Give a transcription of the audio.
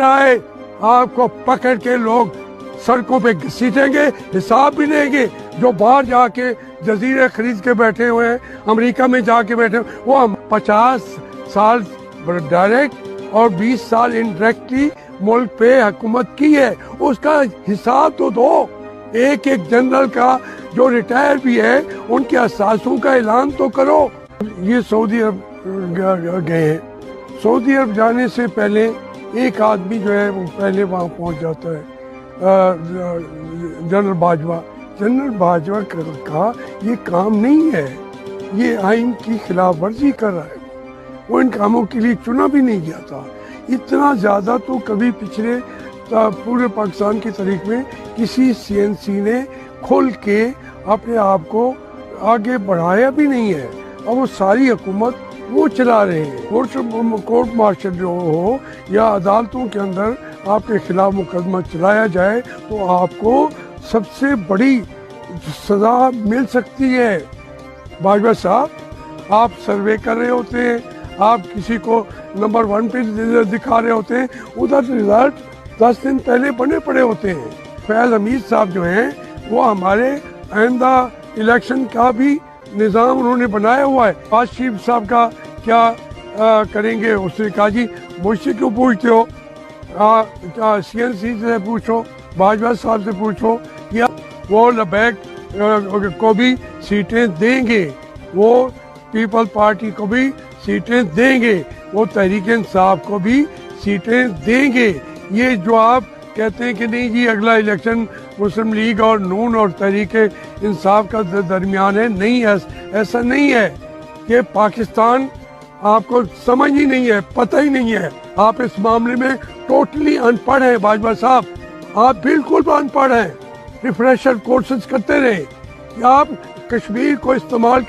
आए आपको पकड़ के लोग सड़कों पे घसीटेंगे, हिसाब भी लेंगे। जो बाहर जाके जजीरे खरीद के बैठे हुए हैं, अमेरिका में जाके बैठे हुए, वो हम 50 साल डायरेक्ट और 20 साल इनडायरेक्टली मुल्क पे हुकूमत की है, उसका हिसाब तो दो। एक एक जनरल का जो रिटायर भी है उनके असासों का ऐलान तो करो। ये सऊदी अरब गए हैं, सऊदी अरब जाने से पहले एक आदमी जो है वो पहले वहाँ पहुँच जाता है, जनरल बाजवा का ये काम नहीं है, ये आइन की खिलाफ वर्जी कर रहा है। वो इन कामों के लिए चुना भी नहीं गया था। इतना ज़्यादा तो कभी पिछले पूरे पाकिस्तान की तारीख में किसी सीएनसी ने खुल के अपने आप को आगे बढ़ाया भी नहीं है, और वो सारी हुकूमत वो चला रहे हैं। कोर्ट मार्शल जो हो या अदालतों के अंदर आपके खिलाफ मुकदमा चलाया जाए तो आपको सबसे बड़ी सजा मिल सकती है। बाजवा साहब, आप सर्वे कर रहे होते हैं, आप किसी को नंबर 1 पे दिखा रहे होते हैं, उधर रिजल्ट 10 दिन पहले बने पड़े होते हैं। फैज़ हमीद साहब जो हैं वो हमारे आइंदा इलेक्शन का भी निज़ाम उन्होंने बनाया हुआ है। आज चीफ साहब का क्या करेंगे? उसने कहा जी मुझसे क्यों पूछते हो, सीएनसी से पूछो, बाजवा साहब से पूछो, या वो लबैक को भी सीटें देंगे, वो पीपल पार्टी को भी सीटें देंगे, वो तहरीक इंसाफ को भी सीटें देंगे। ये जो आप कहते हैं कि नहीं जी अगला इलेक्शन मुस्लिम लीग और नून और तहरीक इंसाफ का दरमियान है, नहीं ऐसा नहीं है। कि पाकिस्तान आपको समझ ही नहीं है, पता ही नहीं है। आप इस मामले में टोटली अनपढ़ हैं बाजवा साहब, आप बिल्कुल अनपढ़ हैं। रिफ्रेशर कोर्सेज करते रहे, आप कश्मीर को इस्तेमाल